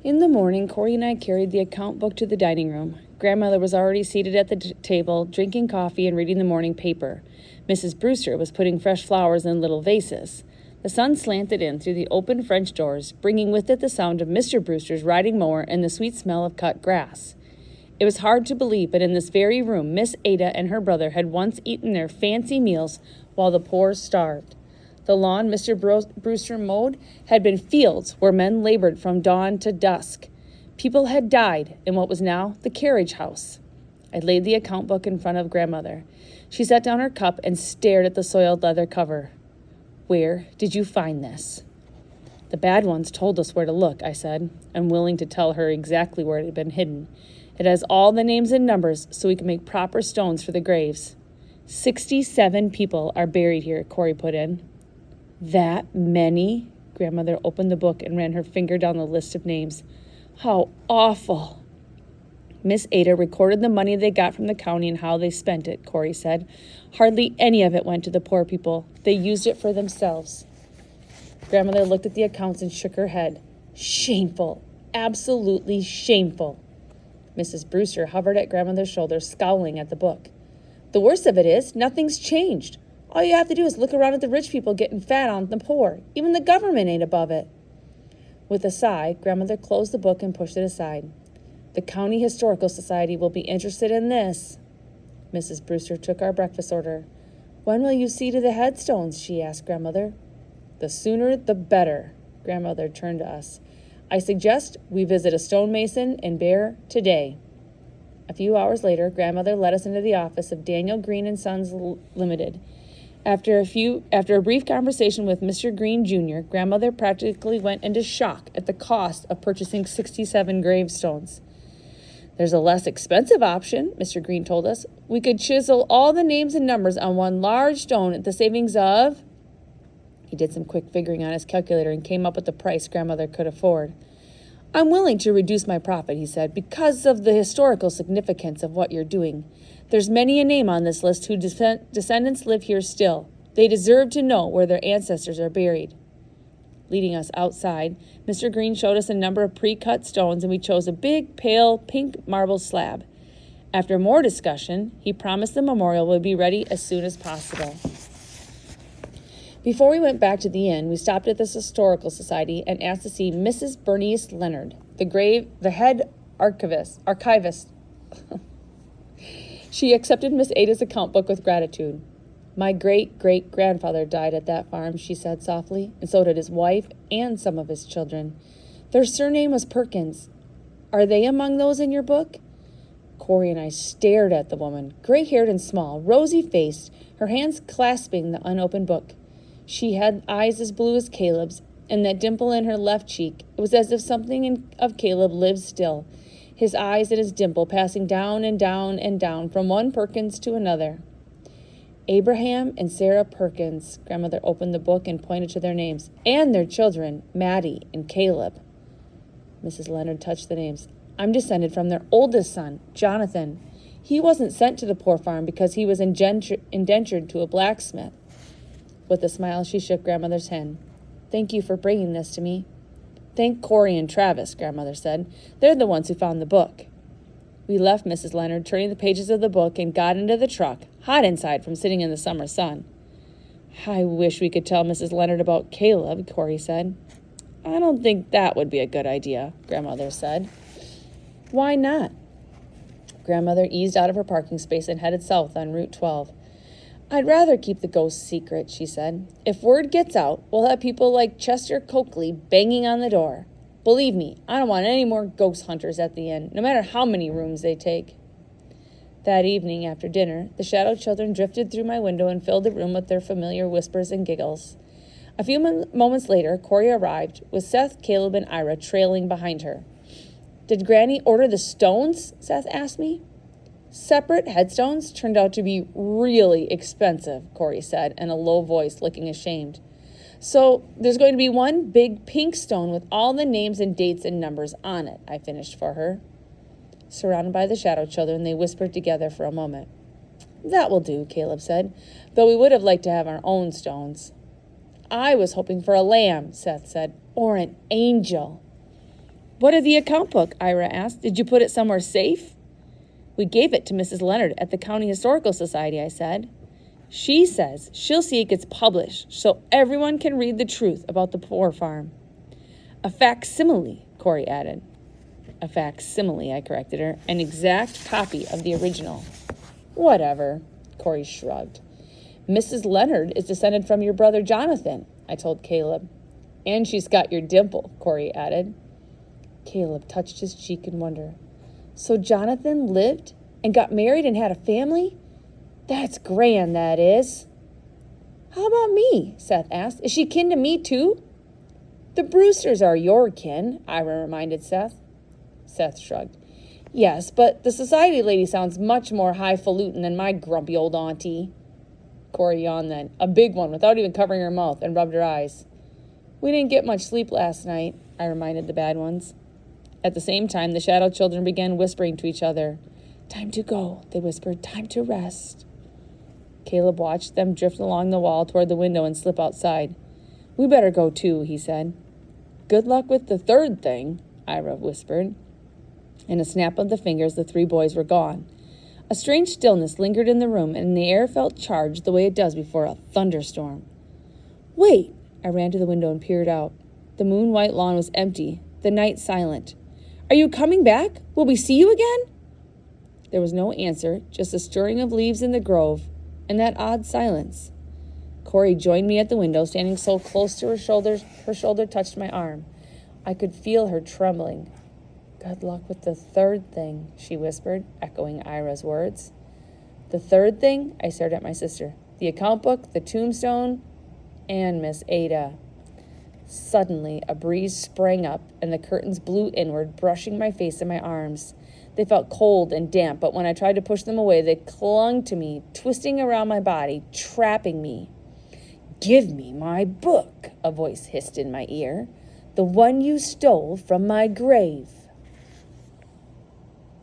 In the morning, Corey and I carried the account book to the dining room. Grandmother was already seated at the table, drinking coffee and reading the morning paper. Mrs. Brewster was putting fresh flowers in little vases. The sun slanted in through the open French doors, bringing with it the sound of Mr. Brewster's riding mower and the sweet smell of cut grass. It was hard to believe, but in this very room, Miss Ada and her brother had once eaten their fancy meals while the poor starved. The lawn Mr. Brewster mowed had been fields where men labored from dawn to dusk. People had died in what was now the carriage house. I laid the account book in front of Grandmother. She set down her cup and stared at the soiled leather cover. "Where did you find this?" "The bad ones told us where to look," I said, unwilling to tell her exactly where it had been hidden. "It has all the names and numbers so we can make proper stones for the graves." 67 people are buried here," Corey put in. "That many?" Grandmother opened the book and ran her finger down the list of names. "How awful." "Miss Ada recorded the money they got from the county and how they spent it," Corey said. "Hardly any of it went to the poor people. They used it for themselves." Grandmother looked at the accounts and shook her head. "Shameful. Absolutely shameful." Mrs. Brewster hovered at Grandmother's shoulder, scowling at the book. "The worst of it is, nothing's changed. All you have to do is look around at the rich people getting fat on the poor. Even the government ain't above it." With a sigh, Grandmother closed the book and pushed it aside. "The County Historical Society will be interested in this." Mrs. Brewster took our breakfast order. "When will you see to the headstones?" she asked Grandmother. "The sooner the better." Grandmother turned to us. "I suggest we visit a stonemason and bear today." A few hours later, Grandmother led us into the office of Daniel Green and Sons Limited. After a brief conversation with Mr. Green Jr., Grandmother practically went into shock at the cost of purchasing 67 gravestones. "There's a less expensive option," Mr. Green told us. "We could chisel all the names and numbers on one large stone at the savings of—" He did some quick figuring on his calculator and came up with the price Grandmother could afford. "I'm willing to reduce my profit," he said, "because of the historical significance of what you're doing. There's many a name on this list whose descendants live here still. They deserve to know where their ancestors are buried." Leading us outside, Mr. Green showed us a number of pre-cut stones, and we chose a big, pale, pink marble slab. After more discussion, he promised the memorial would be ready as soon as possible. Before we went back to the inn, we stopped at this historical society and asked to see Mrs. Bernice Leonard, the head archivist. She accepted Miss Ada's account book with gratitude. "My great-great-grandfather died at that farm," she said softly, "and so did his wife and some of his children. Their surname was Perkins. Are they among those in your book?" Corey and I stared at the woman, gray-haired and small, rosy-faced, her hands clasping the unopened book. She had eyes as blue as Caleb's, and that dimple in her left cheek. It was as if something of Caleb lived still, his eyes and his dimple passing down and down and down from one Perkins to another. "Abraham and Sarah Perkins." Grandmother opened the book and pointed to their names. "And their children, Maddie and Caleb." Mrs. Leonard touched the names. "I'm descended from their oldest son, Jonathan. He wasn't sent to the poor farm because he was indentured to a blacksmith." With a smile, she shook Grandmother's hand. "Thank you for bringing this to me." "Thank Corey and Travis," Grandmother said. "They're the ones who found the book." We left Mrs. Leonard turning the pages of the book and got into the truck, hot inside from sitting in the summer sun. "I wish we could tell Mrs. Leonard about Caleb," Corey said. "I don't think that would be a good idea," Grandmother said. "Why not?" Grandmother eased out of her parking space and headed south on Route 12. "I'd rather keep the ghost secret," she said. "If word gets out, we'll have people like Chester Coakley banging on the door. Believe me, I don't want any more ghost hunters at the inn, no matter how many rooms they take." That evening, after dinner, the shadow children drifted through my window and filled the room with their familiar whispers and giggles. A few moments later, Corey arrived, with Seth, Caleb, and Ira trailing behind her. "Did Granny order the stones?" Seth asked me. "Separate headstones turned out to be really expensive," Corey said in a low voice, looking ashamed. "So there's going to be one big pink stone with all the names and dates and numbers on it," I finished for her. Surrounded by the shadow children, they whispered together for a moment. "That will do," Caleb said, "though we would have liked to have our own stones." "I was hoping for a lamb," Seth said, "or an angel." What of the account book? Ira asked. Did you put it somewhere safe? We gave it to Mrs. Leonard at the County Historical Society, I said. She says she'll see it gets published so everyone can read the truth about the poor farm. A facsimile, Corey added. A facsimile, I corrected her. An exact copy of the original. Whatever, Corey shrugged. Mrs. Leonard is descended from your brother Jonathan, I told Caleb. And she's got your dimple, Corey added. Caleb touched his cheek in wonder. So Jonathan lived and got married and had a family? That's grand, that is. How about me? Seth asked. Is she kin to me, too? The Brewsters are your kin, Ira reminded Seth. Seth shrugged. Yes, but the society lady sounds much more highfalutin than my grumpy old auntie. Corey yawned then, a big one, without even covering her mouth, and rubbed her eyes. We didn't get much sleep last night, I reminded the bad ones. At the same time, the shadow children began whispering to each other. Time to go, they whispered. Time to rest. Caleb watched them drift along the wall toward the window and slip outside. We better go too, he said. Good luck with the third thing, Ira whispered. In a snap of the fingers, the three boys were gone. A strange stillness lingered in the room, and the air felt charged the way it does before a thunderstorm. Wait! I ran to the window and peered out. The moon-white lawn was empty, the night silent. Are you coming back? Will we see you again? There was no answer, just a stirring of leaves in the grove, and that odd silence. Corey joined me at the window, standing so close to her shoulder touched my arm. I could feel her trembling. Good luck with the third thing, she whispered, echoing Ira's words. The third thing? I stared at my sister. The account book, the tombstone, and Miss Ada. Suddenly, a breeze sprang up, and the curtains blew inward, brushing my face and my arms. They felt cold and damp, but when I tried to push them away, they clung to me, twisting around my body, trapping me. Give me my book, a voice hissed in my ear. The one you stole from my grave.